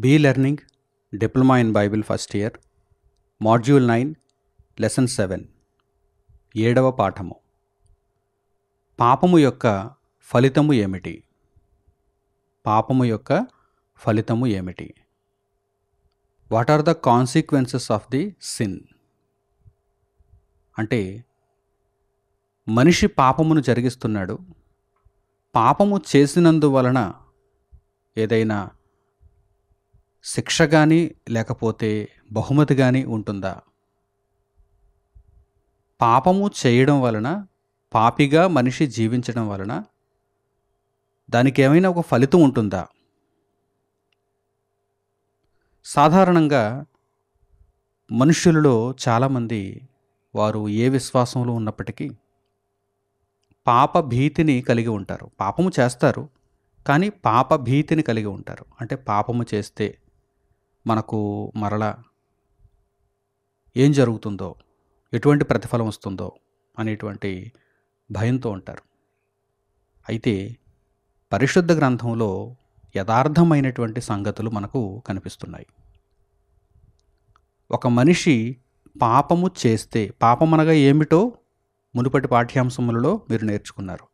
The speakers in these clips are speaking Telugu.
Be learning diploma in Bible first year module 9 lesson 7 7వ పాఠము. పాపము యొక్క ఫలితము ఏమిటి? పాపము యొక్క ఫలితము ఏమిటి? What are the consequences of the sin? అంటే మనిషి పాపమును జరిగిస్తున్నాడు. పాపము చేసినందువలన ఏదైనా శిక్ష కానీ లేకపోతే బహుమతి కానీ ఉంటుందా? పాపము చేయడం వలన, పాపిగా మనిషి జీవించడం వలన దానికి ఏమైనా ఒక ఫలితం ఉంటుందా? సాధారణంగా మనుష్యులలో చాలామంది వారు ఏ విశ్వాసంలో ఉన్నప్పటికీ పాప భీతిని కలిగి ఉంటారు. పాపము చేస్తారు, కానీ పాప భీతిని కలిగి ఉంటారు. అంటే పాపము చేస్తే మనకు మరలా ఏం జరుగుతుందో, ఎటువంటి ప్రతిఫలం వస్తుందో అనేటువంటి భయంతో ఉంటారు. అయితే పరిశుద్ధ గ్రంథంలో యథార్థమైనటువంటి సంగతులు మనకు కనిపిస్తున్నాయి. ఒక మనిషి పాపము చేస్తే, పాపమనగా ఏమిటో మునుపటి పాఠ్యాంశములలో మీరు నేర్చుకున్నారు.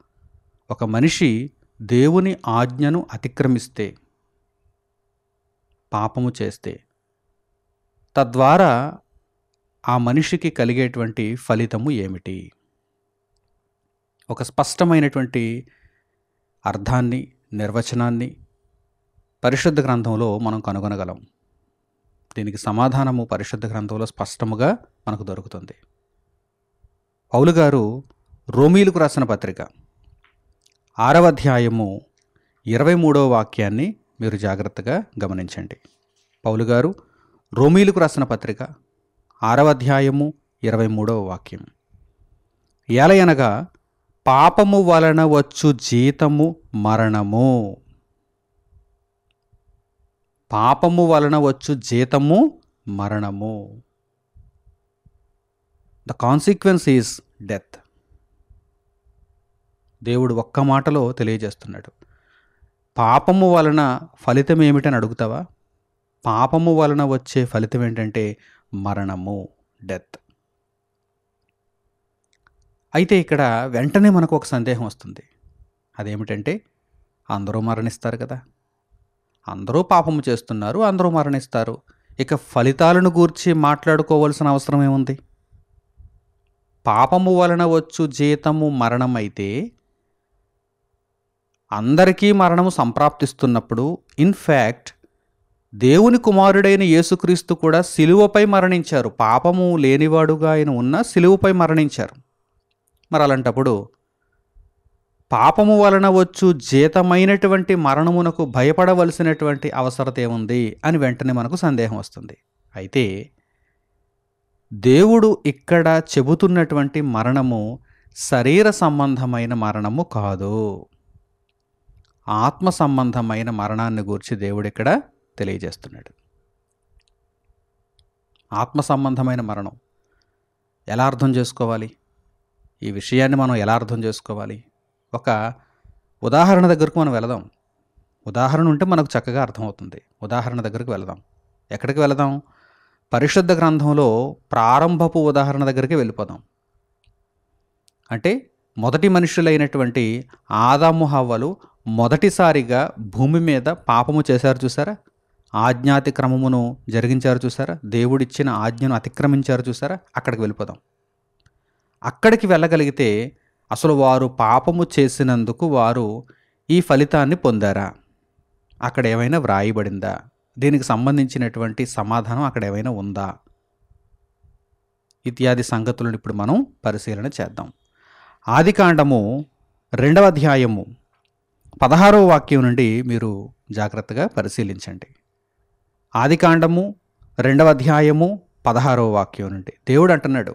ఒక మనిషి దేవుని ఆజ్ఞను అతిక్రమిస్తే, పాపము చేస్తే, తద్వారా ఆ మనిషికి కలిగేటువంటి ఫలితము ఏమిటి? ఒక స్పష్టమైనటువంటి అర్థాన్ని, నిర్వచనాన్ని పరిశుద్ధ గ్రంథంలో మనం కనుగొనగలం. దీనికి సమాధానము పరిశుద్ధ గ్రంథంలో స్పష్టముగా మనకు దొరుకుతుంది. పౌలు గారు రోమీలకు రాసిన పత్రిక 6వ అధ్యాయము 23వ వాక్యాన్ని మీరు జాగ్రత్తగా గమనించండి. పౌలు గారు రోమీలకు రాసిన పత్రిక 6వ అధ్యాయము 23వ వాక్యం. ఏలయనగా పాపము వలన వచ్చు జీతము మరణము. పాపము వలన వచ్చు జీతము మరణము. The consequence is death. దేవుడు ఒక్క మాటలో తెలియజేస్తున్నాడు. పాపము వలన ఫలితం ఏమిటని అడుగుతావా? పాపము వలన వచ్చే ఫలితం ఏంటంటే మరణము, డెత్. అయితే ఇక్కడ వెంటనే మనకు ఒక సందేహం వస్తుంది. అదేమిటంటే, అందరూ మరణిస్తారు కదా, అందరూ పాపము చేస్తున్నారు, అందరూ మరణిస్తారు, ఇక ఫలితాలను గూర్చి మాట్లాడుకోవాల్సిన అవసరం ఏముంది? పాపము వలన వచ్చు జీతము మరణం అయితే అందరికీ మరణము సంప్రాప్తిస్తున్నప్పుడు, ఇన్ఫ్యాక్ట్ దేవుని కుమారుడైన యేసుక్రీస్తు కూడా సిలువపై మరణించారు. పాపము లేనివాడుగా ఆయన ఉన్న సిలువపై మరణించారు. మరి అలాంటప్పుడు పాపము వలన వచ్చు జీతమైనటువంటి మరణమునకు భయపడవలసినటువంటి అవసరత ఏముంది అని వెంటనే మనకు సందేహం వస్తుంది. అయితే దేవుడు ఇక్కడ చెబుతున్నటువంటి మరణము శరీర సంబంధమైన మరణము కాదు. ఆత్మ సంబంధమైన మరణాన్ని గురించి దేవుడు ఇక్కడ తెలియజేస్తున్నాడు. ఆత్మ సంబంధమైన మరణం ఎలా అర్థం చేసుకోవాలి? ఈ విషయాన్ని మనం ఎలా అర్థం చేసుకోవాలి? ఒక ఉదాహరణ దగ్గరకు మనం వెళదాం. ఉదాహరణ ఉంటే మనకు చక్కగా అర్థమవుతుంది. ఉదాహరణ దగ్గరకు వెళదాం. ఎక్కడికి వెళదాం? పరిశుద్ధ గ్రంథంలో ప్రారంభపు ఉదాహరణ దగ్గరికి వెళ్ళిపోదాం. అంటే మొదటి మనుషులైనటువంటి ఆదాము హవ్వలు మొదటిసారిగా భూమి మీద పాపము చేశారు చూసారా? ఆజ్ఞాతిక్రమమును జరిగించారు చూసారా? దేవుడిచ్చిన ఆజ్ఞను అతిక్రమించారు చూసారా? అక్కడికి వెళ్ళిపోదాం. అక్కడికి వెళ్ళగలిగితే అసలు వారు పాపము చేసినందుకు వారు ఈ ఫలితాన్ని పొందారా? అక్కడ ఏమైనా వ్రాయబడిందా? దీనికి సంబంధించినటువంటి సమాధానం అక్కడ ఏమైనా ఉందా? ఇత్యాది సంగతులను ఇప్పుడు మనం పరిశీలన చేద్దాం. ఆదికాండము 2వ అధ్యాయము 16వ వాక్యం నుండి మీరు జాగ్రత్తగా పరిశీలించండి. ఆదికాండము 2వ అధ్యాయము 16వ వాక్యం నుండి దేవుడు అంటున్నాడు.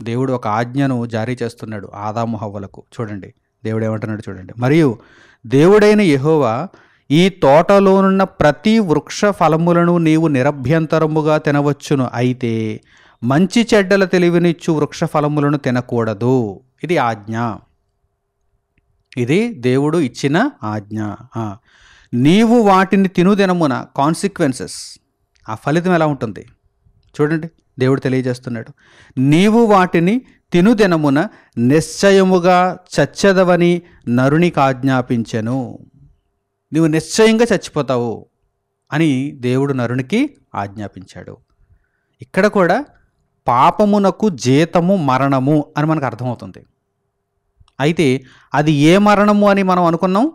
దేవుడు ఒక ఆజ్ఞను జారీ చేస్తున్నాడు ఆదాము హవ్వలకు. చూడండి దేవుడు ఏమంటున్నాడు చూడండి. మరియు దేవుడైన యెహోవా, ఈ తోటలోనున్న ప్రతి వృక్ష ఫలములను నీవు నిరభ్యంతరముగా తినవచ్చును, అయితే మంచి చెడ్డల తెలివినిచ్చు వృక్ష ఫలములను తినకూడదు. ఇది ఆజ్ఞ. ఇది దేవుడు ఇచ్చిన ఆజ్ఞ. నీవు వాటిని తినుదినమున కాన్సిక్వెన్సెస్, ఆ ఫలితం ఎలా ఉంటుంది చూడండి. దేవుడు తెలియజేస్తున్నాడు, నీవు వాటిని తినుదినమున నిశ్చయముగా చచ్చెదవని నరునికి ఆజ్ఞాపించెను. నీవు నిశ్చయంగా చచ్చిపోతావు అని దేవుడు నరునికి ఆజ్ఞాపించాడు. ఇక్కడ కూడా పాపమునకు జీతము మరణము అని మనకు అర్థమవుతుంది. అయితే అది ఏ మరణము అని మనం అనుకున్నాం?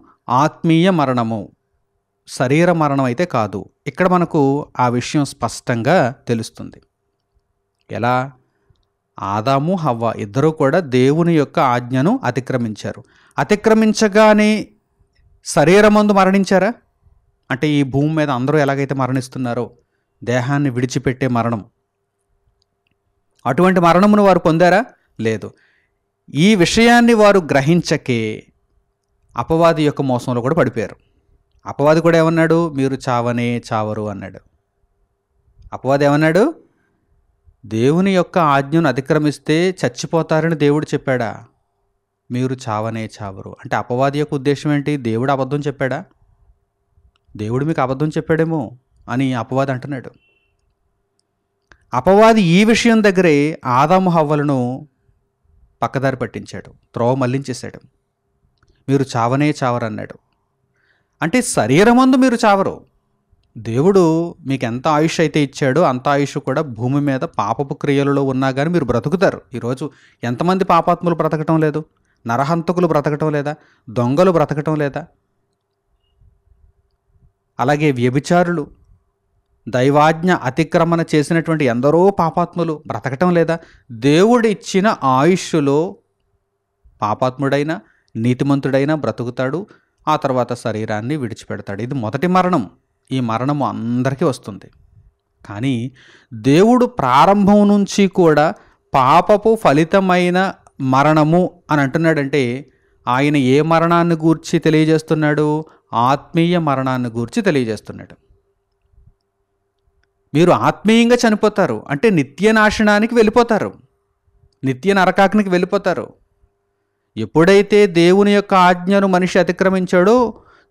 ఆత్మీయ మరణము, శరీర మరణం అయితే కాదు. ఇక్కడ మనకు ఆ విషయం స్పష్టంగా తెలుస్తుంది. ఎలా? ఆదాము హవ్వ ఇద్దరూ కూడా దేవుని యొక్క ఆజ్ఞను అతిక్రమించారు. అతిక్రమించగానే శరీరమందు మరణించారా? అంటే ఈ భూమి మీద అందరూ ఎలాగైతే మరణిస్తున్నారో దేహాన్ని విడిచిపెట్టే మరణం, అటువంటి మరణమును వారు పొందారా? లేదు. ఈ విషయాన్ని వారు గ్రహించకే అపవాది యొక్క మోసంలో కూడా పడిపోయారు. అపవాది కూడా ఏమన్నాడు? మీరు చావనే చావరు అన్నాడు. అపవాది ఏమన్నాడు? దేవుని యొక్క ఆజ్ఞను అతిక్రమిస్తే చచ్చిపోతారని దేవుడు చెప్పాడా? మీరు చావనే చావరు అంటే అపవాది యొక్క ఉద్దేశం ఏంటి? దేవుడు అబద్ధం చెప్పాడా? దేవుడు మీకు అబద్ధం చెప్పాడేమో అని అపవాది అంటున్నాడు. అపవాది ఈ విషయం దగ్గరే ఆదాము హవ్వలను పక్కదారి పట్టించాడు, త్రోవ మళ్లించేశాడు. మీరు చావనే చావరు అన్నాడు. అంటే శరీరమందు మీరు చావరు. దేవుడు మీకు ఎంత ఆయుష్ అయితే ఇచ్చాడో అంత ఆయుష్ కూడా భూమి మీద పాపపు క్రియలలో ఉన్నా కానీ మీరు బ్రతుకుతారు. ఈరోజు ఎంతమంది పాపాత్ములు బ్రతకటం లేదు? నరహంతకులు బ్రతకటం లేదా? దొంగలు బ్రతకటం లేదా? అలాగే వ్యభిచారులు, దైవాజ్ఞ అతిక్రమణ చేసినటువంటి ఎందరో పాపాత్ములు బ్రతకటం లేదా? దేవుడు ఇచ్చిన ఆయుష్లో పాపాత్ముడైనా నీతిమంతుడైనా బ్రతుకుతాడు. ఆ తర్వాత శరీరాన్ని విడిచిపెడతాడు. ఇది మొదటి మరణం. ఈ మరణము అందరికీ వస్తుంది. కానీ దేవుడు ప్రారంభం నుంచి కూడా పాపపు ఫలితమైన మరణము అని అంటున్నాడంటే ఆయన ఏ మరణాన్ని గూర్చి తెలియజేస్తున్నాడు? ఆత్మీయ మరణాన్ని గూర్చి తెలియజేస్తున్నాడు. మీరు ఆత్మీయంగా చనిపోతారు అంటే నిత్యనాశనానికి వెళ్ళిపోతారు, నిత్య నరకాగ్నికి వెళ్ళిపోతారు. ఎప్పుడైతే దేవుని యొక్క ఆజ్ఞను మనిషి అతిక్రమించాడో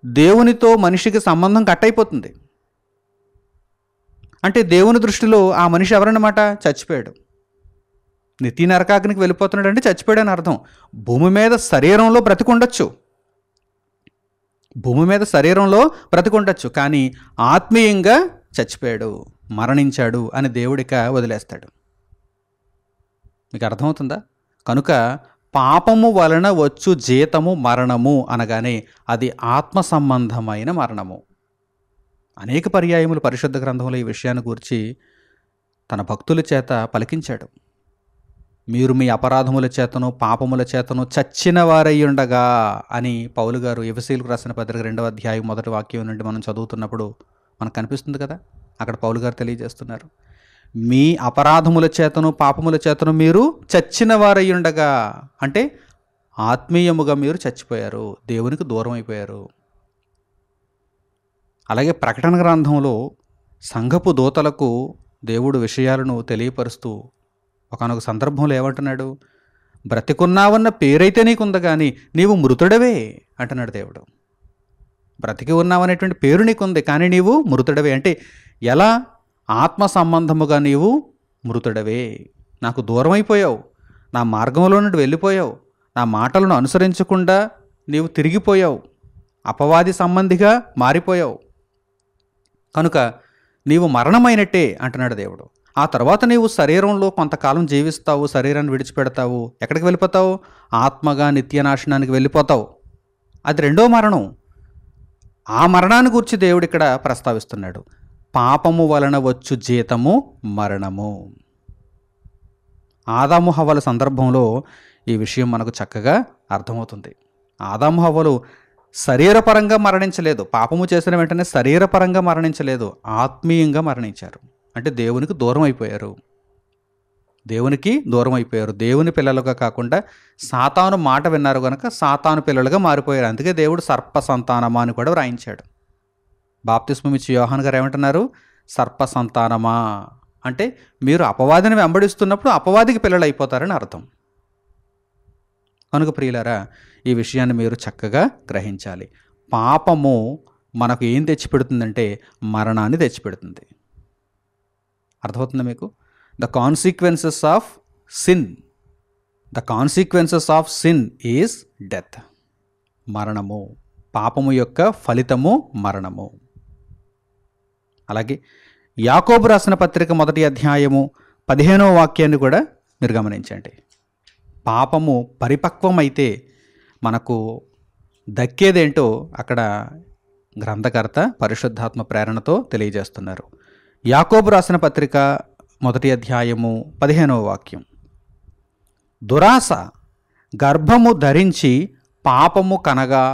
దేవునితో మనిషికి సంబంధం కట్ అయిపోతుంది. అంటే దేవుని దృష్టిలో ఆ మనిషి ఎవరన్నమాట? చచ్చిపోయాడు. నిత్య నరకాగ్నికి వెళ్ళిపోతున్నాడు అంటే చచ్చిపోయాడు అని అర్థం. భూమి మీద శరీరంలో బ్రతికుండొచ్చు, భూమి మీద శరీరంలో బ్రతికుండొచ్చు, కానీ ఆత్మీయంగా చచ్చిపోయాడు, మరణించాడు అని దేవుడిక వదిలేస్తాడు. మీకు అర్థమవుతుందా? కనుక పాపము వలన వచ్చు జీతము మరణము అనగానే అది ఆత్మ సంబంధమైన మరణము. అనేక పర్యాయములు పరిశుద్ధ గ్రంథంలో ఈ విషయాన్ని గురించి తన భక్తుల చేత పలికించాడు. మీరు మీ అపరాధముల చేతను పాపముల చేతను చచ్చిన వారయ్యుండగా అని పౌలు గారు ఎఫెసీయులకు రాసిన పత్రిక 2వ అధ్యాయం 1వ వాక్యం నుండి మనం చదువుతున్నప్పుడు మనకు కనిపిస్తుంది కదా. అక్కడ పౌలు గారు తెలియజేస్తున్నారు, మీ అపరాధముల చేతను పాపముల చేతను మీరు చచ్చిన వారయ్యుండగా అంటే ఆత్మీయముగా మీరు చచ్చిపోయారు, దేవునికి దూరం అయిపోయారు. అలాగే ప్రకటన గ్రంథంలో సంఘపు దూతలకు దేవుడు విషయాలను తెలియపరుస్తూ ఒకానొక సందర్భంలో ఏమంటున్నాడు? బ్రతికున్నావన్న పేరైతే నీకుంది కానీ నీవు మృతుడవే అంటున్నాడు దేవుడు. బ్రతికి ఉన్నావనేటువంటి పేరు నీకుంది కానీ నీవు మృతుడవే అంటే ఎలా? ఆత్మ సంబంధముగా నీవు మృతుడవే, నాకు దూరం అయిపోయావు, నా మార్గంలో నుండి వెళ్ళిపోయావు, నా మాటలను అనుసరించకుండా నీవు తిరిగిపోయావు, అపవాది సంబంధిగా మారిపోయావు, కనుక నీవు మరణమైనట్టే అంటున్నాడు దేవుడు. ఆ తర్వాత నీవు శరీరంలో కొంతకాలం జీవిస్తావు, శరీరాన్ని విడిచిపెడతావు, ఎక్కడికి వెళ్ళిపోతావు? ఆత్మగా నిత్యనాశనానికి వెళ్ళిపోతావు. అది రెండో మరణం. ఆ మరణాన్ని గురించి దేవుడు ఇక్కడ ప్రస్తావిస్తున్నాడు. పాపము వలన వచ్చు జీతము మరణము. ఆదాము హవ్వల సందర్భంలో ఈ విషయం మనకు చక్కగా అర్థమవుతుంది. ఆదాము హవ్వలు శరీరపరంగా మరణించలేదు, పాపము చేసిన వెంటనే శరీరపరంగా మరణించలేదు, ఆత్మీయంగా మరణించారు. అంటే దేవునికి దూరం అయిపోయారు, దేవునికి దూరం అయిపోయారు. దేవుని పిల్లలుగా కాకుండా సాతాను మాట విన్నారు కనుక సాతాను పిల్లలుగా మారిపోయారు. అందుకే దేవుడు సర్ప సంతానమా అని కూడా వ్రాయించాడు. బాప్తిస్మం ఇచ్చి యోహాను గారు ఏమంటున్నారు? సర్ప సంతానమా అంటే మీరు అపవాదిని వెంబడిస్తున్నప్పుడు అపవాదికి పిల్లలు అయిపోతారని అర్థం. కనుక ప్రియులారా, ఈ విషయాన్ని మీరు చక్కగా గ్రహించాలి. పాపము మనకు ఏం తెచ్చిపెడుతుందంటే మరణాన్ని తెచ్చిపెడుతుంది. అర్థమవుతుందా మీకు? The consequences of sin, the consequences of sin is death. మరణము, పాపము యొక్క ఫలితము మరణము. అలాగే యాకోబు రాసిన పత్రిక 1వ అధ్యాయము 15వ వాక్యాన్ని కూడా మీరు గమనించండి. పాపము పరిపక్వమైతే మనకు దక్కేదేంటో అక్కడ గ్రంథకర్త పరిశుద్ధాత్మ ప్రేరణతో తెలియజేస్తున్నారు. యాకోబు రాసిన పత్రిక 1వ అధ్యాయము 15వ వాక్యం, దురాశ గర్భము ధరించి పాపము కనగా.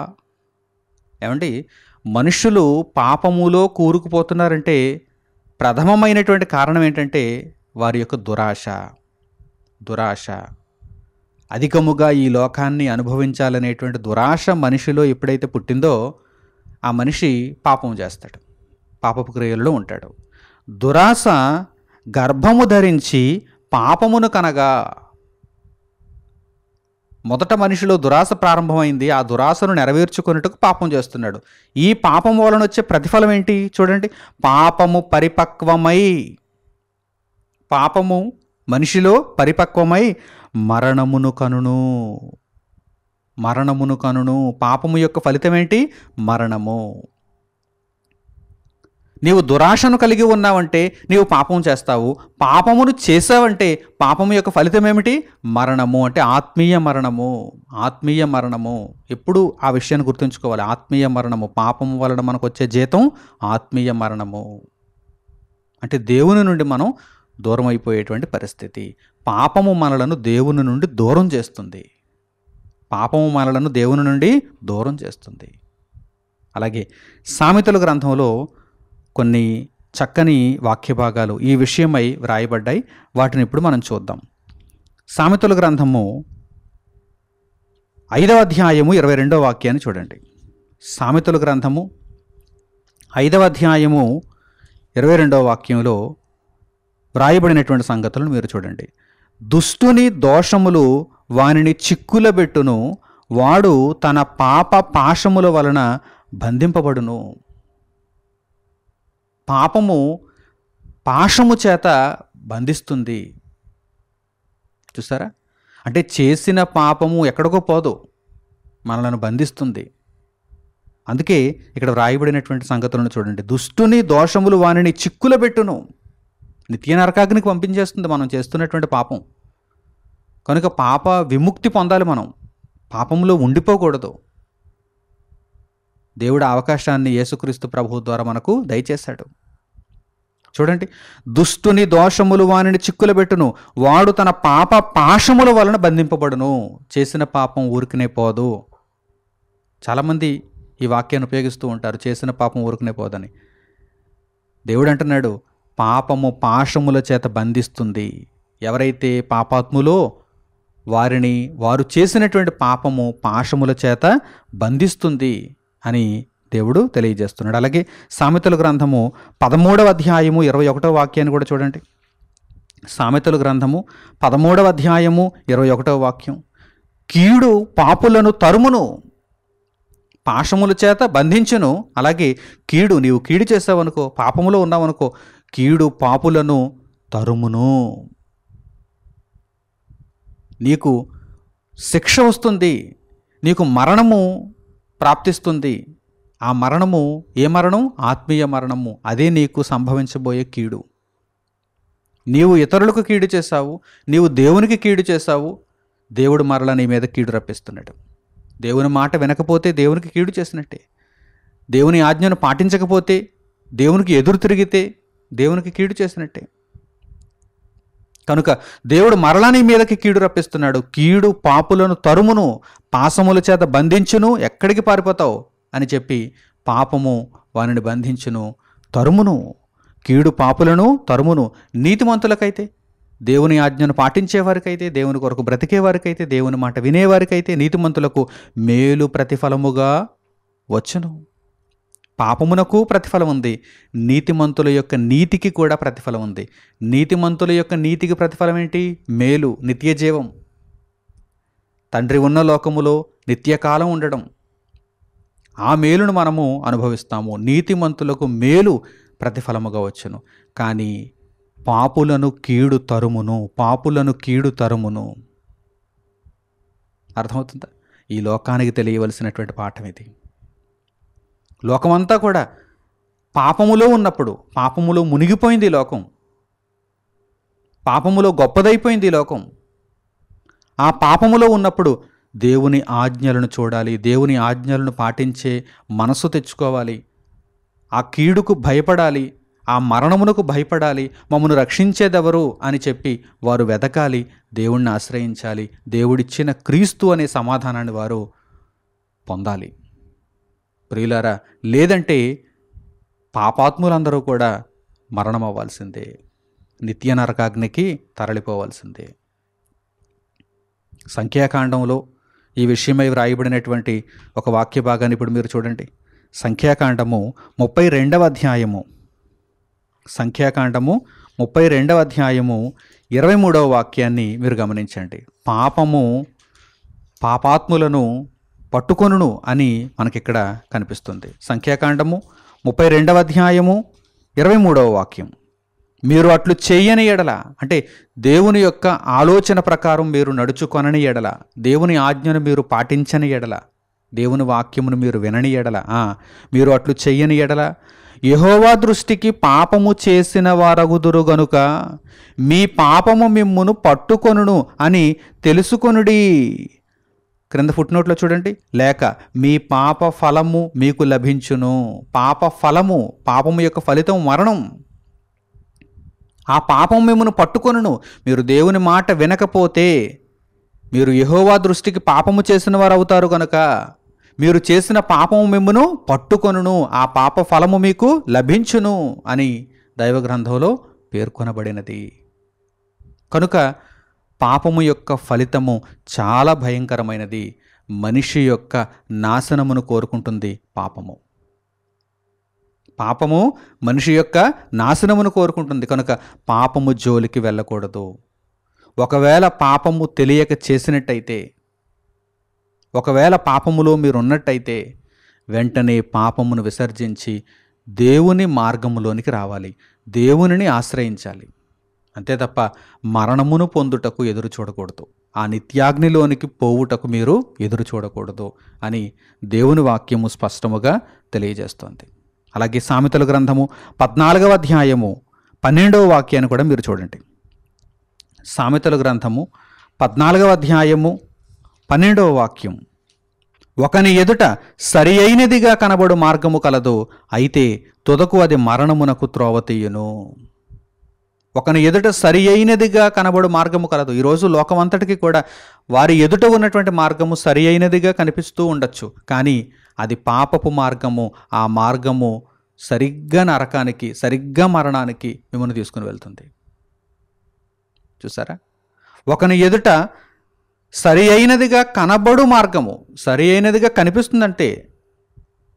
ఏమండి, మనుషులు పాపములో కూరుకుపోతున్నారంటే ప్రథమమైనటువంటి కారణం ఏంటంటే వారి యొక్క దురాశ. అధికముగా ఈ లోకాన్ని అనుభవించాలనేటువంటి దురాశ మనిషిలో ఎప్పుడైతే పుట్టిందో ఆ మనిషి పాపం చేస్తాడు, పాపపు క్రియలలో ఉంటాడు. దురాశ గర్భము ధరించి పాపమును కనగా. మొదట మనిషిలో దురాశ ప్రారంభమైంది. ఆ దురాశను నెరవేర్చుకున్నట్టుకు పాపం చేస్తున్నాడు. ఈ పాపం వలన వచ్చే ప్రతిఫలం ఏంటి చూడండి. పాపము పరిపక్వమై, పాపము మనిషిలో పరిపక్వమై మరణమును కనును. పాపము యొక్క ఫలితం ఏంటి? మరణము. నీవు దురాశను కలిగి ఉన్నావంటే నీవు పాపం చేస్తావు. పాపమును చేసావంటే పాపము యొక్క ఫలితం ఏమిటి? మరణము. అంటే ఆత్మీయ మరణము. ఎప్పుడు ఆ విషయాన్ని గుర్తుంచుకోవాలి. ఆత్మీయ మరణము. పాపము వలన మనకు వచ్చే జీతం ఆత్మీయ మరణము. అంటే దేవుని నుండి మనం దూరం అయిపోయేటువంటి పరిస్థితి. పాపము మనలను దేవుని నుండి దూరం చేస్తుంది. అలాగే సామెతల గ్రంథంలో కొన్ని చక్కని వాక్య భాగాలు ఈ విషయమై వ్రాయబడ్డాయి. వాటిని ఇప్పుడు మనం చూద్దాం. సామెతల గ్రంథము 5వ అధ్యాయము 22వ వాక్యాన్ని చూడండి. సామెతల గ్రంథము 5వ అధ్యాయము 22వ వాక్యంలో వ్రాయబడినటువంటి సంగతులను మీరు చూడండి. దుష్టుని దోషములు వానిని చిక్కులబెట్టును, వాడు తన పాప పాశముల వలన బంధింపబడును. పాపము పాశము చేత బంధిస్తుంది. చూసారా? అంటే చేసిన పాపము ఎక్కడికో పోదు, మనలను బంధిస్తుంది. అందుకే ఇక్కడ వ్రాయబడినటువంటి సంగతులను చూడండి. దుష్టుని దోషములు వానిని చిక్కులబెట్టును, నిత్య నరకాగ్నికి పంపించేస్తుంది మనం చేస్తున్నటువంటి పాపం. కనుక పాప విముక్తి పొందాలి. మనం పాపంలో ఉండిపోకూడదు. దేవుడు అవకాశాన్ని యేసుక్రీస్తు ప్రభువు ద్వారా మనకు దయచేశాడు. చూడండి, దుష్టుని దోషములు వానిని చిక్కులబెట్టును, వాడు తన పాప పాశముల వలన బంధింపబడును. చేసిన పాపం ఊరికనే పోదు. చాలామంది ఈ వాక్యాన్ని ఉపయోగిస్తూ ఉంటారు, చేసిన పాపం ఊరికనే పోదని. దేవుడు అంటున్నాడు, పాపము పాశముల చేత బంధిస్తుంది. ఎవరైతే పాపాత్ములో వారు చేసినటువంటి పాపము పాశముల చేత బంధిస్తుంది అని దేవుడు తెలియజేస్తున్నాడు. అలాగే సామెతల గ్రంథము 13వ అధ్యాయము 21వ వాక్యాన్ని కూడా చూడండి. సామెతల గ్రంథము 13వ అధ్యాయము 21వ వాక్యం, కీడు పాపులను తరుమును, పాశముల చేత బంధించును. అలాగే కీడు, నీవు కీడు చేసావనుకో, పాపములో ఉన్నావనుకో, కీడు పాపులను తరుమును. నీకు శిక్ష వస్తుంది, నీకు మరణము ప్రాప్తిస్తుంది. ఆ మరణము ఏ మరణం? ఆత్మీయ మరణము. అదే నీకు సంభవించబోయే కీడు. నీవు ఇతరులకు కీడు చేశావు, నీవు దేవునికి కీడు చేశావు, దేవుడు మరలా నీ మీద కీడు రప్పిస్తున్నాడు. దేవుని మాట వినకపోతే దేవునికి కీడు చేసినట్టే. దేవుని ఆజ్ఞను పాటించకపోతే, దేవునికి ఎదురు తిరిగితే దేవునికి కీడు చేసినట్టే. కనుక దేవుడు మరలా నీ మీదకి కీడు రప్పిస్తున్నాడు. కీడు పాపులను తరుమును, పాశముల చేత బంధించును. ఎక్కడికి పారిపోతావు అని చెప్పి పాపము వానిని బంధించును, తరుమును. కీడు పాపులను తరుమును. నీతిమంతులకైతే, దేవుని ఆజ్ఞను పాటించేవారికైతే, దేవుని కొరకు బ్రతికేవారికైతే, దేవుని మాట వినేవారికైతే నీతిమంతులకు మేలు ప్రతిఫలముగా వచ్చును. పాపమునకు ప్రతిఫలం ఉంది, నీతిమంతుల యొక్క నీతికి కూడా ప్రతిఫలం ఉంది. నీతిమంతుల యొక్క నీతికి ప్రతిఫలం ఏంటి? మేలు, నిత్యజీవం, తండ్రి ఉన్న లోకములో నిత్యకాలం ఉండడం. ఆ మేలును మనము అనుభవిస్తాము. నీతిమంతులకు మేలు ప్రతిఫలముగా వచ్చును. కానీ పాపులను కీడు తరుమును, పాపులను కీడు తరుమును. అర్థమవుతుందా? ఈ లోకానికి తెలియవలసినటువంటి పాఠం ఇది. లోకమంతా కూడా పాపములో ఉన్నప్పుడు, పాపములో మునిగిపోయింది ఈ లోకం, పాపములో గొప్పదైపోయింది ఈ లోకం. ఆ పాపములో ఉన్నప్పుడు దేవుని ఆజ్ఞలను చూడాలి, దేవుని ఆజ్ఞలను పాటించే మనసు తెచ్చుకోవాలి, ఆ కీడుకు భయపడాలి, ఆ మరణమునకు భయపడాలి. మమ్మను రక్షించేదెవరు అని చెప్పి వారు వెతకాలి, దేవుణ్ణి ఆశ్రయించాలి. దేవుడిచ్చిన క్రీస్తు అనే సమాధానాన్ని వారు పొందాలి. ప్రియులారా, లేదంటే పాపాత్ములందరూ కూడా మరణం అవ్వాల్సిందే, నిత్య నరకాగ్నికి తరలిపోవాల్సిందే. సంఖ్యాకాండంలో ఈ విషయమై వ్రాయబడినటువంటి ఒక వాక్య భాగాన్ని ఇప్పుడు మీరు చూడండి. సంఖ్యాకాండము 32వ అధ్యాయము, సంఖ్యాకాండము 32వ అధ్యాయము 23వ వాక్యాన్ని మీరు గమనించండి. పాపము పాపాత్ములను పట్టుకొనును అని మనకిక్కడ కనిపిస్తుంది. సంఖ్యాకాండము 32వ అధ్యాయము 23వ వాక్యం. మీరు అట్లు చేయని ఎడల, అంటే దేవుని యొక్క ఆలోచన ప్రకారం మీరు నడుచుకొనని ఎడల, దేవుని ఆజ్ఞను మీరు పాటించని ఎడల, దేవుని వాక్యమును మీరు వినని ఎడల, మీరు అట్లు చెయ్యని ఎడల యెహోవా దృష్టికి పాపము చేసిన వారగుదురు గనుక మీ పాపము మిమ్మును పట్టుకొనును అని తెలుసుకొనుడి. క్రింద ఫుట్నోట్లో చూడండి. లేక మీ పాప ఫలము మీకు లభించును. పాప ఫలము, పాపము యొక్క ఫలితం మరణం. ఆ పాపం మిమ్మల్ని పట్టుకొనును. మీరు దేవుని మాట వినకపోతే మీరు యెహోవా దృష్టికి పాపము చేసిన వారు అవుతారు కనుక మీరు చేసిన పాపము మిమ్మును పట్టుకొనును, ఆ పాప ఫలము మీకు లభించును అని దైవ గ్రంథంలో పేర్కొనబడినది. కనుక పాపము యొక్క ఫలితము చాలా భయంకరమైనది. మనిషి యొక్క నాశనమును కోరుకుంటుంది పాపము. పాపము మనిషి యొక్క నాశనమును కోరుకుంటుంది. కనుక పాపము జోలికి వెళ్ళకూడదు. ఒకవేళ పాపము తెలియక చేసినట్టయితే, ఒకవేళ పాపములో మీరు ఉన్నట్టయితే వెంటనే పాపమును విసర్జించి దేవుని మార్గములోనికి రావాలి, దేవునిని ఆశ్రయించాలి. అంతే తప్ప మరణమును పొందుటకు ఎదురు చూడకూడదు, ఆ నిత్యాగ్నిలోనికి పోవుటకు మీరు ఎదురు చూడకూడదు అని దేవుని వాక్యము స్పష్టముగా తెలియజేస్తోంది. అలాగే సామెతల గ్రంథము 14వ అధ్యాయము 12వ వాక్యాన్ని కూడా మీరు చూడండి. సామెతల గ్రంథము 14వ అధ్యాయము 12వ వాక్యం. ఒకని ఎదుట సరి అయినదిగా కనబడు మార్గము కలదు, అయితే తుదకు అది మరణమునకు త్రోవ తీయును. ఒకని ఎదుట సరి అయినదిగా కనబడు మార్గము కలదు. ఈరోజు లోకమంతటికి కూడా వారి ఎదుట ఉన్నటువంటి మార్గము సరి అయినదిగా కనిపిస్తూ ఉండొచ్చు, కానీ అది పాపపు మార్గము. ఆ మార్గము సరిగ్గా నరకానికి, సరిగ్గా మరణానికి మిమ్మల్ని తీసుకుని వెళ్తుంది. చూసారా? ఒకని ఎదుట సరి అయినదిగా కనబడు మార్గము, సరి అయినదిగా కనిపిస్తుందంటే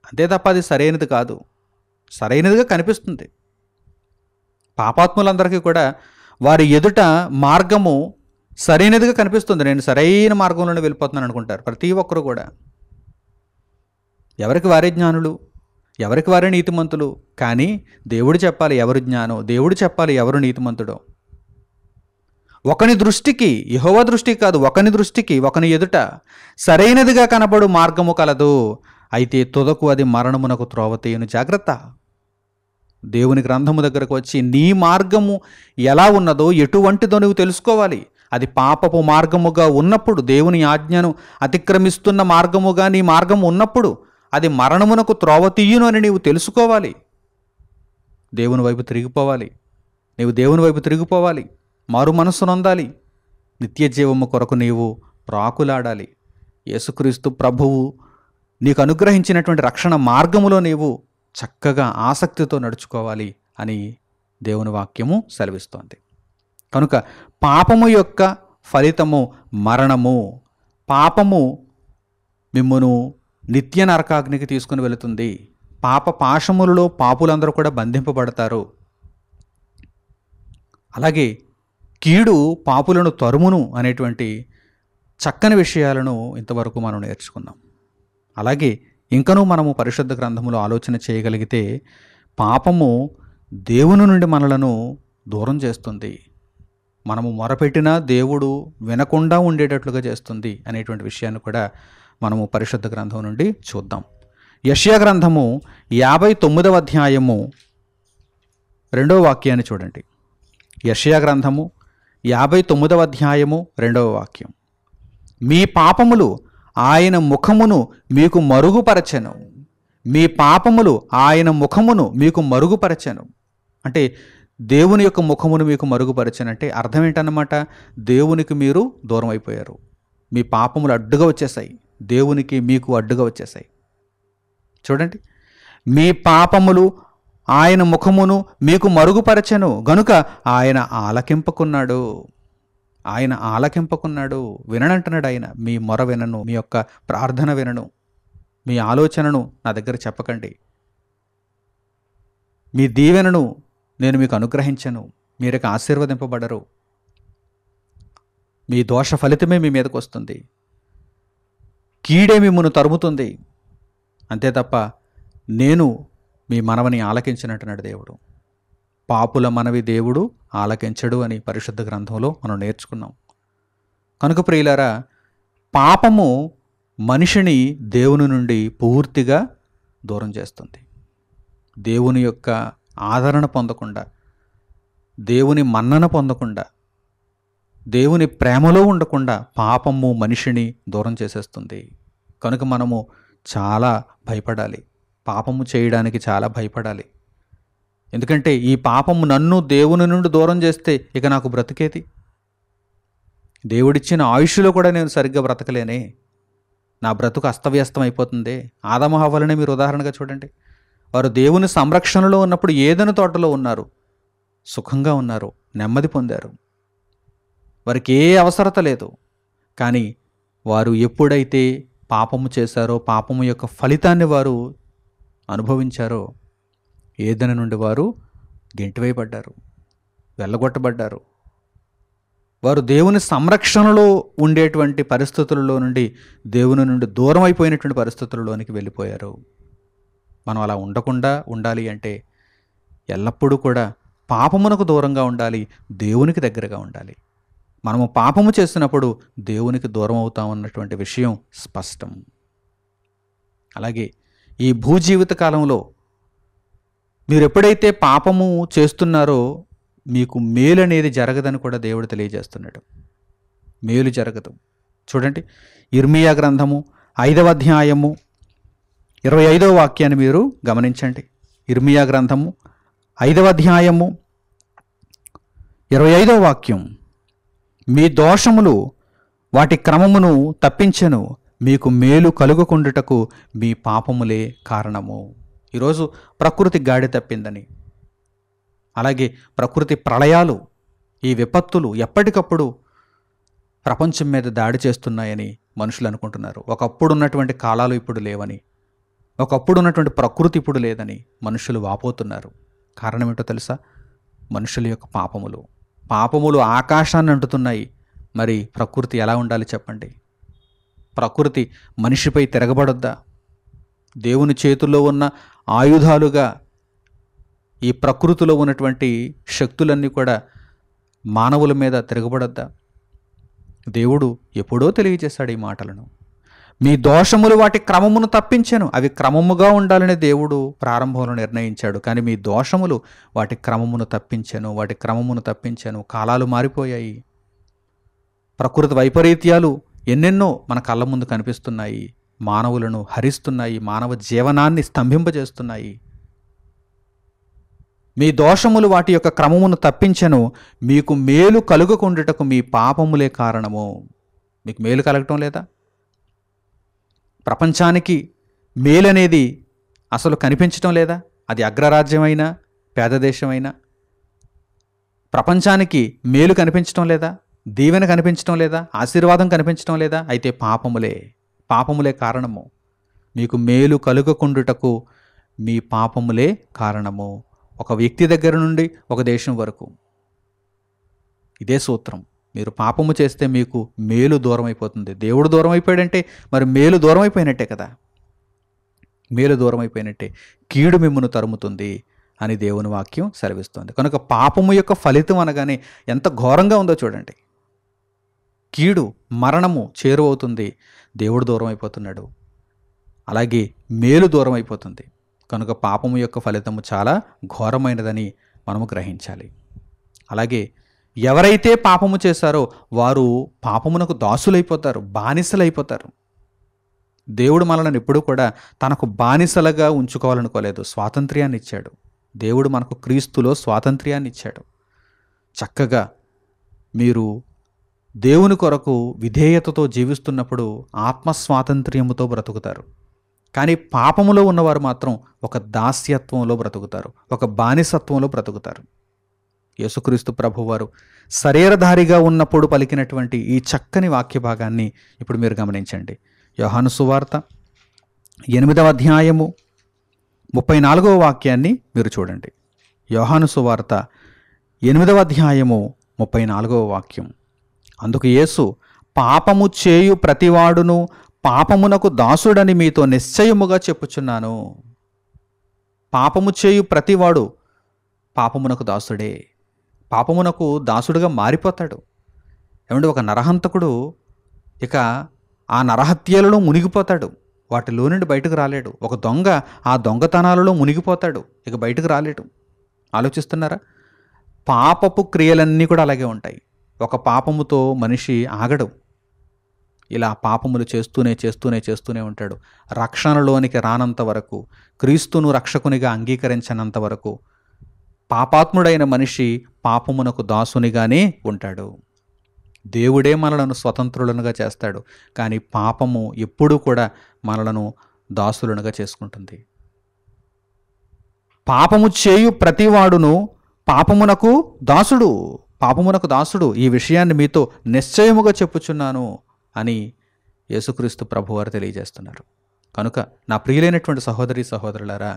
అంతే తప్ప అది సరైనది కాదు, సరైనదిగా కనిపిస్తుంది. పాపాత్ములందరికీ కూడా వారి ఎదుట మార్గము సరైనదిగా కనిపిస్తుంది. నేను సరైన మార్గంలోనే వెళ్ళిపోతున్నాను అనుకుంటారు ప్రతి ఒక్కరు కూడా. ఎవరికి వారే జ్ఞానులు, ఎవరికి వారే నీతిమంతులు. కానీ దేవుడు చెప్పాలి ఎవరు జ్ఞానం, దేవుడు చెప్పాలి ఎవరు నీతిమంతుడో. ఒకని దృష్టికి, యెహోవా దృష్టికి కాదు, ఒకని దృష్టికి, ఒకని ఎదుట సరైనదిగా కనబడు మార్గము కలదు, అయితే తుదకు అది మరణమునకు త్రోవ తీయును. జాగ్రత్త. దేవుని గ్రంథము దగ్గరకు వచ్చి నీ మార్గము ఎలా ఉన్నదో, ఎటువంటిదో నువ్వు తెలుసుకోవాలి. అది పాపపు మార్గముగా ఉన్నప్పుడు, దేవుని ఆజ్ఞను అతిక్రమిస్తున్న మార్గముగా నీ మార్గము ఉన్నప్పుడు అది మరణమునకు త్రోవ తీయును అని నీవు తెలుసుకోవాలి. దేవుని వైపు తిరిగిపోవాలి. నీవు దేవుని వైపు తిరిగిపోవాలి, మారు మనస్సు నొందాలి, నిత్య జీవము కొరకు నీవు ప్రాకులాడాలి. యేసుక్రీస్తు ప్రభువు నీకు అనుగ్రహించినటువంటి రక్షణ మార్గములో నీవు చక్కగా ఆసక్తితో నడుచుకోవాలి అని దేవుని వాక్యము సెలవిస్తోంది. కనుక పాపము యొక్క ఫలితము మరణము. పాపము మిమ్మును నిత్య నరకాగ్నికి తీసుకుని వెళుతుంది. పాప పాశములలో పాపులందరూ కూడా బంధింపబడతారు. అలాగే కీడు పాపులను తరుమును అనేటువంటి చక్కని విషయాలను ఇంతవరకు మనం నేర్చుకున్నాం. అలాగే ఇంకనూ మనము పరిశుద్ధ గ్రంథములో ఆలోచన చేయగలిగితే పాపము దేవుని నుండి మనలను దూరం చేస్తుంది. మనము మొరపెట్టినా దేవుడు వినకుండా ఉండేటట్లుగా చేస్తుంది అనేటువంటి విషయాన్ని కూడా మనము పరిశుద్ధ గ్రంథం నుండి చూద్దాం. యెషయా గ్రంథము 59వ అధ్యాయము 2వ వాక్యాన్ని చూడండి. యెషయా గ్రంథము 59వ అధ్యాయము 2వ వాక్యం. మీ పాపములు ఆయన ముఖమును మీకు మరుగుపరచెను. మీ పాపములు ఆయన ముఖమును మీకు మరుగుపరచెను. అంటే దేవుని యొక్క ముఖమును మీకు మరుగుపరచనంటే అర్థం ఏంటన్నమాట? దేవునికి మీరు దూరం అయిపోయారు. మీ పాపములు అడ్డుగా వచ్చేసాయి, దేవునికి మీకు అడ్డుగా వచ్చేసాయి. చూడండి, మీ పాపములు ఆయన ముఖమును మీకు మరుగుపరచెను గనుక ఆయన ఆలకింపకున్నాడు. ఆయన ఆలకింపకున్నాడు, విననంటున్నాడు. ఆయన మీ మొర వినను, మీ యొక్క ప్రార్థన వినను, మీ ఆలోచనను నా దగ్గర చెప్పకండి, మీ దీవెనను నేను మీకు అనుగ్రహించను, మీరుకి ఆశీర్వదింపబడరు, మీ దోష ఫలితమే మీ మీదకు వస్తుంది, కీడే మిమ్మును తరుముతుంది, అంతే తప్ప నేను మీ మనవని ఆలకించినట్టున్నాడు దేవుడు. పాపుల మనవి దేవుడు ఆలకించడు అని పరిశుద్ధ గ్రంథంలో మనం నేర్చుకున్నాం. కనుక ప్రియులారా, పాపము మనిషిని దేవుని నుండి పూర్తిగా దూరం చేస్తుంది. దేవుని యొక్క ఆదరణ పొందకుండా, దేవుని మన్నన పొందకుండా, దేవుని ప్రేమలో ఉండకుండా పాపము మనిషిని దూరం చేసేస్తుంది. కనుక మనము చాలా భయపడాలి, పాపము చేయడానికి చాలా భయపడాలి. ఎందుకంటే ఈ పాపము నన్ను దేవుని నుండి దూరం చేస్తే ఇక నాకు బ్రతికేది? దేవుడిచ్చిన ఆయుష్లో కూడా నేను సరిగ్గా బ్రతకలేనే, నా బ్రతుకు అస్తవ్యస్తం అయిపోతుంది. ఆదాము హవ్వలనే మీరు ఉదాహరణగా చూడండి. వారు దేవుని సంరక్షణలో ఉన్నప్పుడు ఏదైనా తోటలో ఉన్నారు, సుఖంగా ఉన్నారు, నెమ్మది పొందారు, వారికి ఏ అవసరత లేదు. కానీ వారు ఎప్పుడైతే పాపము చేశారో, పాపము యొక్క ఫలితాన్ని వారు అనుభవించారో, ఏదైనా నుండి వారు గెంటివేయబడ్డారు, వెళ్ళగొట్టబడ్డారు. వారు దేవుని సంరక్షణలో ఉండేటువంటి పరిస్థితులలో నుండి దేవుని నుండి దూరం అయిపోయినటువంటి పరిస్థితుల్లోనికి వెళ్ళిపోయారు. మనం అలా ఉండకుండా ఉండాలి అంటే ఎల్లప్పుడూ కూడా పాపమునకు దూరంగా ఉండాలి, దేవునికి దగ్గరగా ఉండాలి. మనము పాపము చేసినప్పుడు దేవునికి దూరం అవుతామన్నటువంటి విషయం స్పష్టం. అలాగే ఈ భూజీవిత కాలంలో మీరు ఎప్పుడైతే పాపము చేస్తున్నారో మీకు మేలు అనేది జరగదని కూడా దేవుడు తెలియజేస్తున్నాడు. మేలు జరగదు. చూడండి, ఇర్మియా గ్రంథము 5వ అధ్యాయము 25వ వాక్యాన్ని మీరు గమనించండి. ఇర్మియా గ్రంథము 5వ అధ్యాయము 25వ వాక్యం. మీ దోషములు వాటి క్రమమును తప్పించెను, మీకు మేలు కలుగకుండుటకు మీ పాపములే కారణము. ఈరోజు ప్రకృతి గాడి తప్పిందని, అలాగే ప్రకృతి ప్రళయాలు, ఈ విపత్తులు ఎప్పటికప్పుడు ప్రపంచం మీద దాడి చేస్తున్నాయని మనుషులు అనుకుంటున్నారు. ఒకప్పుడు ఉన్నటువంటి కాలాలు ఇప్పుడు లేవని, ఒకప్పుడు ఉన్నటువంటి ప్రకృతి ఇప్పుడు లేదని మనుషులు వాపోతున్నారు. కారణం ఏంటో తెలుసా? మనుషుల యొక్క పాపములు. పాపములు ఆకాశాన్ని అంటుతున్నాయి. మరి ప్రకృతి ఎలా ఉండాలి చెప్పండి? ప్రకృతి మనిషిపై తిరగబడొద్దా? దేవుని చేతుల్లో ఉన్న ఆయుధాలుగా ఈ ప్రకృతిలో ఉన్నటువంటి శక్తులన్నీ కూడా మానవుల మీద తిరగబడొద్దా? దేవుడు ఎప్పుడో తెలియజేశాడు ఈ మాటలను. మీ దోషములు వాటి క్రమమును తప్పించెను. అవి క్రమముగా ఉండాలని దేవుడు ప్రారంభంలో నిర్ణయించాడు. కానీ మీ దోషములు వాటి క్రమమును తప్పించెను, వాటి క్రమమును తప్పించెను. కాలాలు మారిపోయాయి, ప్రకృతి వైపరీత్యాలు ఎన్నెన్నో మన కళ్ళ ముందు కనిపిస్తున్నాయి, మానవులను హరిస్తున్నాయి, మానవ జీవనాన్ని స్తంభింపజేస్తున్నాయి. మీ దోషములు వాటి యొక్క క్రమమును తప్పించెను, మీకు మేలు కలుగకుండుటకు మీ పాపములే కారణము. మీకు మేలు కలగటం లేదా? ప్రపంచానికి మేలనేది అసలు కనిపించటం లేదా? అది అగ్రరాజ్యమైనా పేద దేశమైనా ప్రపంచానికి మేలు కనిపించటం లేదా? దీవెన కనిపించటం లేదా? ఆశీర్వాదం కనిపించటం లేదా? అయితే పాపములే కారణము. మీకు మేలు కలుగకుండుటకు మీ పాపములే కారణము. ఒక వ్యక్తి దగ్గర నుండి ఒక దేశం వరకు ఇదే సూత్రం. మీరు పాపము చేస్తే మీకు మేలు దూరం అయిపోతుంది. దేవుడు దూరం అయిపోయాడంటే మరి మేలు దూరం అయిపోయినట్టే కదా. మేలు దూరం అయిపోయినట్టే, కీడు మిమ్మును తరుముతుంది అని దేవుని వాక్యం సెలవిస్తుంది. కనుక పాపము యొక్క ఫలితం అనగానే ఎంత ఘోరంగా ఉందో చూడండి. కీడు, మరణము చేరువవుతుంది, దేవుడు దూరం అయిపోతున్నాడు, అలాగే మేలు దూరం అయిపోతుంది. కనుక పాపము యొక్క ఫలితము చాలా ఘోరమైనదని మనము గ్రహించాలి. అలాగే ఎవరైతే పాపము చేశారో వారు పాపమునకు దాసులైపోతారు, బానిసలైపోతారు. దేవుడు మనల్ని ఎప్పుడూ కూడా తనకు బానిసలుగా ఉంచుకోవాలనుకోలేదు, స్వాతంత్ర్యాన్ని ఇచ్చాడు. దేవుడు మనకు క్రీస్తులో స్వాతంత్ర్యాన్ని ఇచ్చాడు. చక్కగా మీరు దేవుని కొరకు విధేయతతో జీవిస్తున్నప్పుడు ఆత్మస్వాతంత్ర్యముతో బ్రతుకుతారు. కానీ పాపములో ఉన్నవారు మాత్రం ఒక దాస్యత్వంలో బ్రతుకుతారు, ఒక బానిసత్వంలో బ్రతుకుతారు. యేసుక్రీస్తు ప్రభువారు శరీరధారిగా ఉన్నప్పుడు పలికినటువంటి ఈ చక్కని వాక్య భాగాన్ని ఇప్పుడు మీరు గమనించండి. యోహాను సువార్త 8వ అధ్యాయము 34వ వాక్యాన్ని మీరు చూడండి. యోహాను సువార్త 8వ అధ్యాయము 34వ వాక్యం. అందుకు యేసు, పాపము చేయు ప్రతివాడును పాపమునకు దాసుడని మీతో నిశ్చయముగా చెప్పుచున్నాను. పాపము చేయు ప్రతివాడు పాపమునకు దాసుడే, పాపమునకు దాసుడుగా మారిపోతాడు. ఏమంటే ఒక నరహంతకుడు ఇక ఆ నరహత్యలలో మునిగిపోతాడు, వాటిలో నుండి బయటకు రాలేడు. ఒక దొంగ ఆ దొంగతనాలలో మునిగిపోతాడు, ఇక బయటకు రాలేడు. ఆలోచిస్తున్నారా? పాపపు క్రియలన్నీ కూడా అలాగే ఉంటాయి. ఒక పాపముతో మనిషి ఆగడు, ఇలా పాపములు చేస్తూనే ఉంటాడు. రక్షణలోనికి రానంత వరకు, క్రీస్తును రక్షకునిగా అంగీకరించనంత వరకు పాపాత్ముడైన మనిషి పాపమునకు దాసునిగానే ఉంటాడు. దేవుడే మనలను స్వతంత్రులనుగా చేస్తాడు, కానీ పాపము ఎప్పుడూ కూడా మనలను దాసులనుగా చేసుకుంటుంది. పాపము చేయు ప్రతివాడును పాపమునకు దాసుడు, ఈ విషయాన్ని మీతో నిశ్చయముగా చెప్పుచున్నాను అని యేసుక్రీస్తు ప్రభువారు తెలియజేస్తున్నారు. కనుక నా ప్రియులైనటువంటి సహోదరి సహోదరులారా,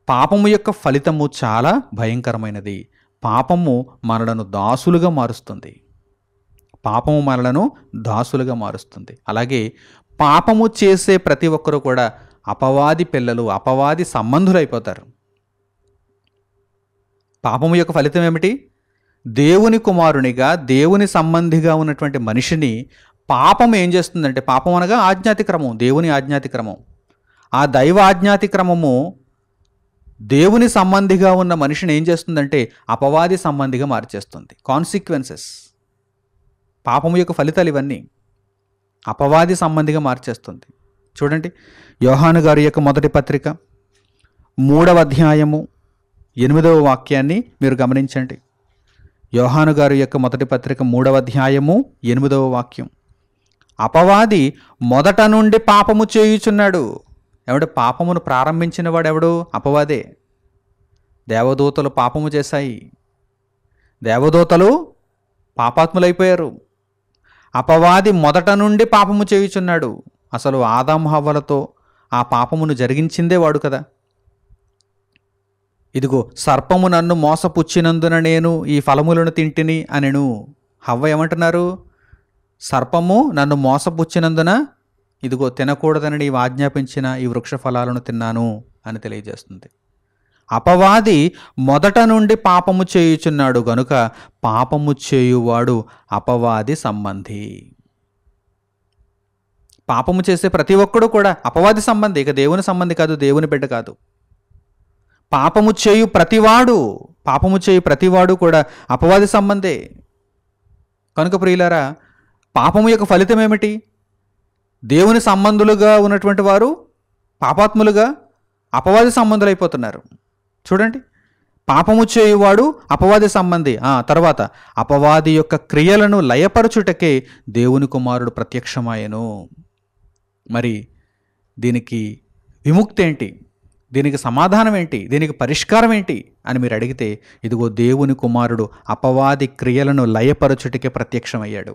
పాపము యొక్క ఫలితము చాలా భయంకరమైనది. పాపము మనలను దాసులుగా మారుస్తుంది. అలాగే పాపము చేసే ప్రతి ఒక్కరూ కూడా అపవాది పిల్లలు, అపవాది సంబంధులైపోతారు. పాపము యొక్క ఫలితం ఏమిటి? దేవుని కుమారునిగా, దేవుని సంబంధిగా ఉన్నటువంటి మనిషిని పాపం ఏం చేస్తుందంటే, పాపం అనగా ఆజ్ఞాతిక్రమం, దేవుని ఆజ్ఞాతిక్రమం. ఆ దైవ ఆజ్ఞాతిక్రమము దేవుని సంబంధిగా ఉన్న మనిషిని ఏం చేస్తుందంటే అపవాది సంబంధిగా మార్చేస్తుంది. కాన్సిక్వెన్సెస్, పాపము యొక్క ఫలితాలు ఇవన్నీ అపవాది సంబంధిగా మార్చేస్తుంది. చూడండి, యోహాను గారి యొక్క మొదటి పత్రిక 3వ అధ్యాయము 8వ వాక్యాన్ని మీరు గమనించండి. యోహాను గారి యొక్క మొదటి పత్రిక 3వ అధ్యాయము 8వ వాక్యం. అపవాది మొదట నుండి పాపము చేయుచున్నాడు. ఎవడు పాపమును ప్రారంభించిన వాడు? ఎవడు? అపవాదే. దేవదూతలు పాపము చేశాయి, దేవదూతలు పాపాత్ములైపోయారు. అపవాది మొదట నుండి పాపము చేయుచున్నాడు. అసలు ఆదాము హవ్వలతో ఆ పాపమును జరిగించిందే వాడు కదా. ఇదిగో సర్పము నన్ను మోసపుచ్చినందున నేను ఈ ఫలములను తింటిని అనెను. హవ్వ ఏమంటున్నారు? సర్పము నన్ను మోసపుచ్చినందున ఇదిగో తినకూడదని నీవు ఆజ్ఞాపించిన ఈ వృక్ష ఫలాలను తిన్నాను అని తెలియజేస్తుంది. అపవాది మొదట నుండి పాపము చేయుచున్నాడు గనుక పాపము చేయువాడు అపవాది సంబంధి. పాపము చేసే ప్రతి ఒక్కడు కూడా అపవాది సంబంధి, ఇక దేవుని సంబంధి కాదు, దేవుని బిడ్డ కాదు. పాపము చేయు ప్రతివాడు కూడా అపవాది సంబంధే. కనుక ప్రియులారా, పాపము యొక్క ఫలితం ఏమిటి? దేవుని సంబంధులుగా ఉన్నటువంటి వారు పాపాత్ములుగా అపవాది సంబంధులైపోతున్నారు. చూడండి, పాపము చేయువాడు అపవాది సంబంధి. తర్వాత అపవాది యొక్క క్రియలను లయపరచుటకే దేవుని కుమారుడు ప్రత్యక్షమాయెను. మరి దీనికి విముక్తి ఏంటి? దీనికి సమాధానం ఏంటి? దీనికి పరిష్కారం ఏంటి అని మీరు అడిగితే, ఇదిగో దేవుని కుమారుడు అపవాది క్రియలను లయపరచుటకే ప్రత్యక్షమయ్యాడు.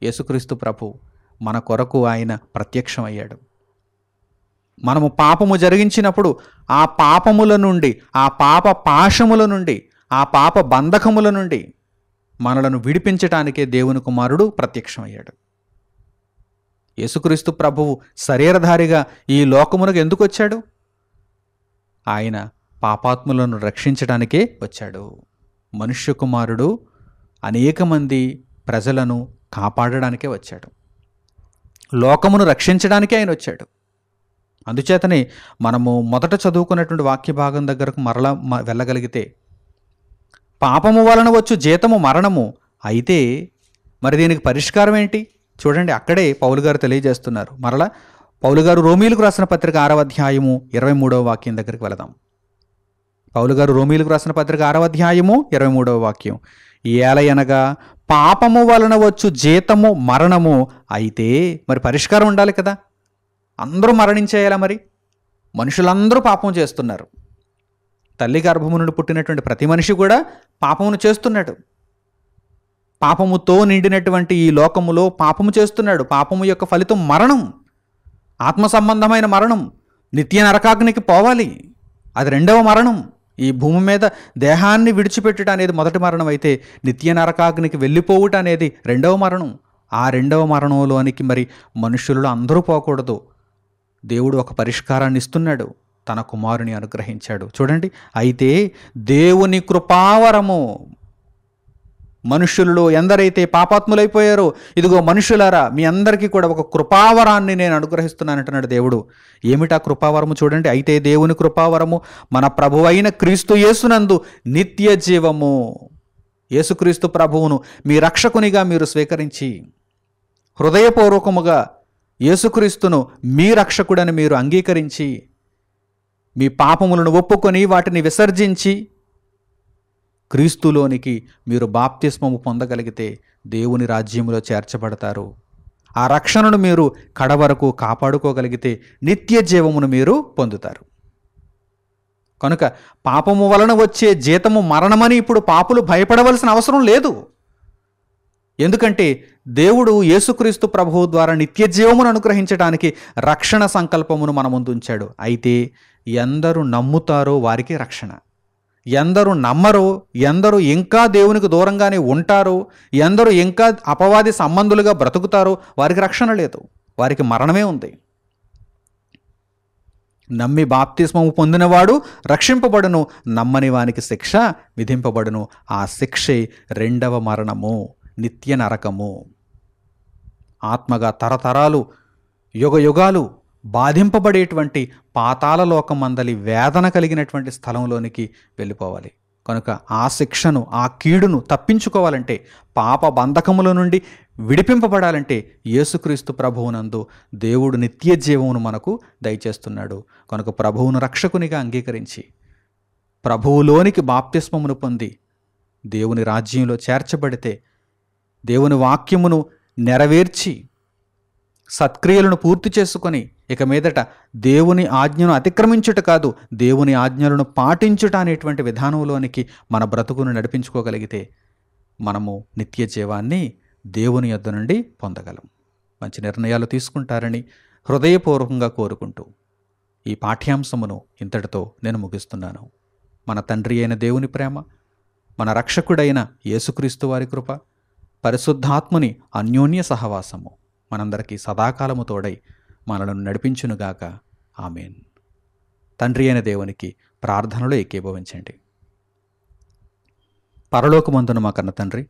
యేసుక్రీస్తు ప్రభు మన కొరకు ఆయన ప్రత్యక్షమయ్యాడు. మనము పాపము జరిగించినప్పుడు ఆ పాపముల నుండి, ఆ పాప పాశముల నుండి, ఆ పాప బంధకముల నుండి మనలను విడిపించటానికే దేవుని కుమారుడు ప్రత్యక్షమయ్యాడు. యేసుక్రీస్తు ప్రభువు శరీరధారిగా ఈ లోకమునకు ఎందుకు వచ్చాడు? ఆయన పాపాత్ములను రక్షించడానికే వచ్చాడు. మనుష్య కుమారుడు అనేక మంది ప్రజలను కాపాడడానికే వచ్చాడు. లోకమును రక్షించడానికే ఆయన వచ్చాడు. అందుచేతనే మనము మొదట చదువుకున్నటువంటి వాక్య భాగం దగ్గరకు మరలా వెళ్ళగలిగితే, పాపము వలన వచ్చు జీతము మరణము, అయితే మరి దీనికి పరిష్కారం ఏంటి? చూడండి, అక్కడే పౌలు గారు తెలియజేస్తున్నారు. మరలా పౌలు గారు రోమీలకు రాసిన పత్రిక 6వ అధ్యాయము 23వ వాక్యం దగ్గరికి వెళదాం. పౌలు గారు రోమీలకు రాసిన పత్రిక 6వ అధ్యాయము 23వ వాక్యం. ఏలయనగా పాపము వలన వచ్చు జీతము మరణము, అయితే మరి పరిష్కారం ఉండాలి కదా. అందరూ మరణించేయాలా? మరి మనుషులందరూ పాపం చేస్తున్నారు. తల్లి గర్భము నుండి పుట్టినటువంటి ప్రతి మనిషి కూడా పాపమును చేస్తున్నాడు. పాపముతో నిండినటువంటి ఈ లోకములో పాపము చేస్తున్నాడు. పాపము యొక్క ఫలితం మరణం, ఆత్మ సంబంధమైన మరణం. నిత్య నరకాగ్నికి పోవాలి, అది రెండవ మరణం. ఈ భూమి మీద దేహాన్ని విడిచిపెట్టుట అనేది మొదటి మరణం అయితే, నిత్య నరకాగ్నికి వెళ్ళిపోవుట అనేది రెండవ మరణం. ఆ రెండవ మరణంలోనికి మరి మనుషులు అందరూ పోకూడదు. దేవుడు ఒక పరిష్కారాన్ని ఇస్తున్నాడు, తన కుమారుని అనుగ్రహించాడు. చూడండి, అయితే దేవుని కృపావరము, మనుషులలో ఎందరైతే పాపాత్ములైపోయారో, ఇదిగో మనుషులారా, మీ అందరికీ కూడా ఒక కృపావరాన్ని నేను అనుగ్రహిస్తున్నానంటున్నాడు దేవుడు. ఏమిటా కృపావరము? చూడండి, అయితే దేవుని కృపావరము మన ప్రభువైన క్రీస్తు యేసునందు నిత్య జీవము. యేసుక్రీస్తు ప్రభువును మీ రక్షకునిగా మీరు స్వీకరించి, హృదయపూర్వకముగా యేసుక్రీస్తును మీ రక్షకుడని మీరు అంగీకరించి, మీ పాపములను ఒప్పుకొని వాటిని విసర్జించి క్రీస్తులోనికి మీరు బాప్తిస్మము పొందగలిగితే దేవుని రాజ్యములో చేర్చబడతారు. ఆ రక్షణను మీరు కడవరకు కాపాడుకోగలిగితే నిత్య జీవమును మీరు పొందుతారు. కనుక పాపము వలన వచ్చే జీతము మరణమని ఇప్పుడు పాపులు భయపడవలసిన అవసరం లేదు. ఎందుకంటే దేవుడు యేసుక్రీస్తు ప్రభువు ద్వారా నిత్య జీవమును అనుగ్రహించడానికి రక్షణ సంకల్పమును మన ముందు ఉంచాడు. అయితే ఎందరు నమ్ముతారో వారికి రక్షణ, ఎందరు నమ్మరో, ఎందరు ఇంకా దేవునికి దూరంగానే ఉంటారో, ఎందరు ఇంకా అపవాది సంబంధులుగా బ్రతుకుతారో వారికి రక్షణ లేదు, వారికి మరణమే ఉంది. నమ్మి బాప్తిస్మము పొందినవాడు రక్షింపబడును, నమ్మని వానికి శిక్ష విధింపబడును. ఆ శిక్షే రెండవ మరణము, నిత్య నరకము. ఆత్మగా తరతరాలు యుగయుగాలు బాధింపబడేటువంటి పాతాళ లోకమందలి వేదన కలిగినటువంటి స్థలంలోనికి వెళ్ళిపోవాలి. కనుక ఆ శిక్షను, ఆ కీడును తప్పించుకోవాలంటే, పాప బంధకముల నుండి విడిపింపబడాలంటే యేసుక్రీస్తు ప్రభువునందు దేవుడు నిత్య జీవమును మనకు దయచేస్తున్నాడు. కనుక ప్రభువును రక్షకునిగా అంగీకరించి ప్రభువులోనికి బాప్తిస్మమును పొంది దేవుని రాజ్యంలో చేర్చబడితే, దేవుని వాక్యమును నెరవేర్చి సత్క్రియలను పూర్తి చేసుకొని ఇక మీదట దేవుని ఆజ్ఞను అతిక్రమించుట కాదు, దేవుని ఆజ్ఞలను పాటించుట అనేటువంటి విధానంలోనికి మన బ్రతుకును నడిపించుకోగలిగితే మనము నిత్య జీవాన్ని దేవుని యొద్ద నుండి పొందగలం. మంచి నిర్ణయాలు తీసుకుంటారని హృదయపూర్వకంగా కోరుకుంటూ ఈ పాఠ్యాంశమును ఇంతటితో నేను ముగిస్తున్నాను. మన తండ్రి అయిన దేవుని ప్రేమ, మన రక్షకుడైన యేసుక్రీస్తు వారి కృప, పరిశుద్ధాత్ముని అన్యోన్య సహవాసము మనందరికీ సదాకాలము తోడై మనలను నడిపించునుగాక. ఆమేన్. తండ్రి అయిన దేవునికి ప్రార్థనలో ఏకీభవించండి. పరలోకమందున మా కన్న తండ్రి,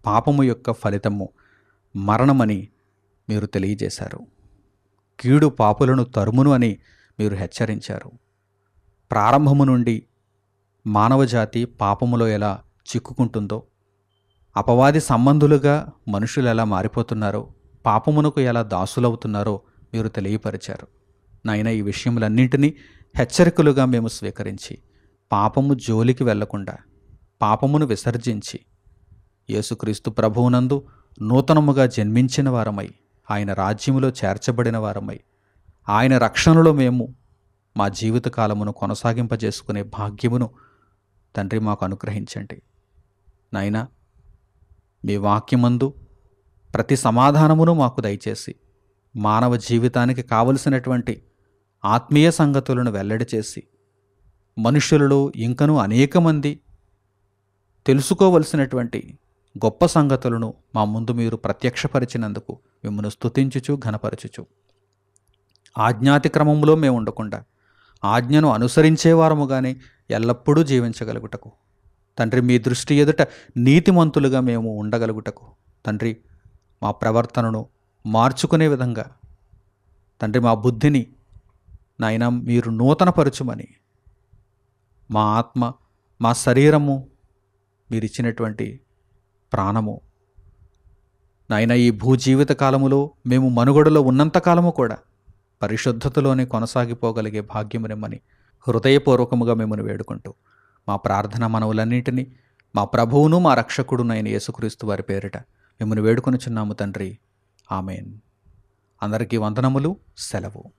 పాపము యొక్క ఫలితము మరణమని మీరు తెలియజేశారు. కీడు పాపులను తరుమును అని మీరు హెచ్చరించారు. ప్రారంభము నుండి మానవజాతి పాపములో ఎలా చిక్కుకుంటుందో, అపవాది సంబంధులుగా మనుషులు ఎలా మారిపోతున్నారో, పాపమునకు ఎలా దాసులవుతున్నారో మీరు తెలియపరిచారు. నాయన, ఈ విషయములన్నింటినీ హెచ్చరికలుగా మేము స్వీకరించి పాపము జోలికి వెళ్లకుండా పాపమును విసర్జించి యేసుక్రీస్తు ప్రభువునందు నూతనముగా జన్మించిన వారమై, ఆయన రాజ్యములో చేర్చబడిన వారమై, ఆయన రక్షణలో మేము మా జీవితకాలమును కొనసాగింపజేసుకునే భాగ్యమును తండ్రి మాకు అనుగ్రహించండి. నాయనా, మీ వాక్యమందు ప్రతి సమాధానమును మాకు దయచేసి మానవ జీవితానికి కావలసినటువంటి ఆత్మీయ సంగతులను వెల్లడి చేసి, మనుషులలో ఇంకనూ అనేక మంది తెలుసుకోవలసినటువంటి గొప్ప సంగతులను మా ముందు మీరు ప్రత్యక్షపరిచినందుకు మిమ్మల్ని స్తుతించుచు ఘనపరచుచు, ఆజ్ఞాతిక్రమంలో మేము ఉండకుండా ఆజ్ఞను అనుసరించేవారముగానే ఎల్లప్పుడూ జీవించగలుగుటకు తండ్రి, మీ దృష్టి ఎదుట నీతిమంతులుగా మేము ఉండగలుగుటకు తండ్రి, మా ప్రవర్తనను మార్చుకునే విధంగా తండ్రి మా బుద్ధిని నాయనా మీరు నూతనపరచుమని, మా ఆత్మ, మా శరీరము, మీరిచ్చినటువంటి ప్రాణము నాయన ఈ భూజీవిత కాలములో మేము మనుగడలో ఉన్నంతకాలము కూడా పరిశుద్ధతలోనే కొనసాగిపోగలిగే భాగ్యమునిమ్మని హృదయపూర్వకముగా మిమ్మల్ని వేడుకుంటూ మా ప్రార్థన మనవులన్నింటినీ మా ప్రభువును మా రక్షకుడునైన యేసుక్రీస్తు వారి పేరిట మిమ్మల్ని వేడుకొనుచున్నాము తండ్రి. ఆమేన్. అందరికీ వందనములు. సెలవు.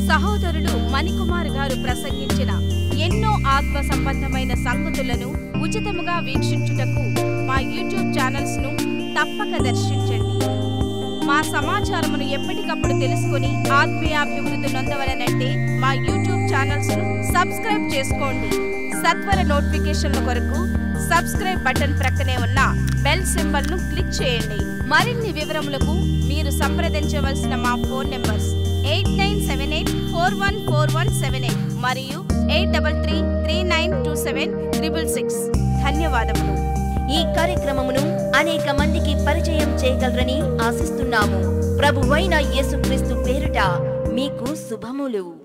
సహోదరులు మణికుమార్ గారు ప్రసంగించిన ఎన్నో ఆత్మ సంబంధమైన సంగతులను ఉచితముగా వీక్షించుటకు మా యూట్యూబ్ ఛానల్స్ ను తప్పక దర్శించండి. మా సమాచారమును ఎప్పటికప్పుడు తెలుసుకుని ఆత్మీయాభివృద్ధి నొందవలనంటే మా యూట్యూబ్ ఛానల్స్ ను సబ్స్క్రైబ్ చేసుకోండి. సత్వర నోటిఫికేషన్ల కొరకు సబ్స్క్రైబ్ బటన్ ప్రక్కనే ఉన్న బెల్ సింబల్ ను క్లిక్ చేయండి. మరిన్ని వివరములకు మీరు సంప్రదించవలసిన మా ఫోన్ నెంబర్స్ 8978414178 మరియు 83392766. ధన్యవాదములు. ఈ కార్యక్రమమును అనేక మందికి పరిచయం చేయగలరని ఆశిస్తున్నాము. ప్రభువైన యేసుక్రీస్తు పేరిట మీకు శుభములు.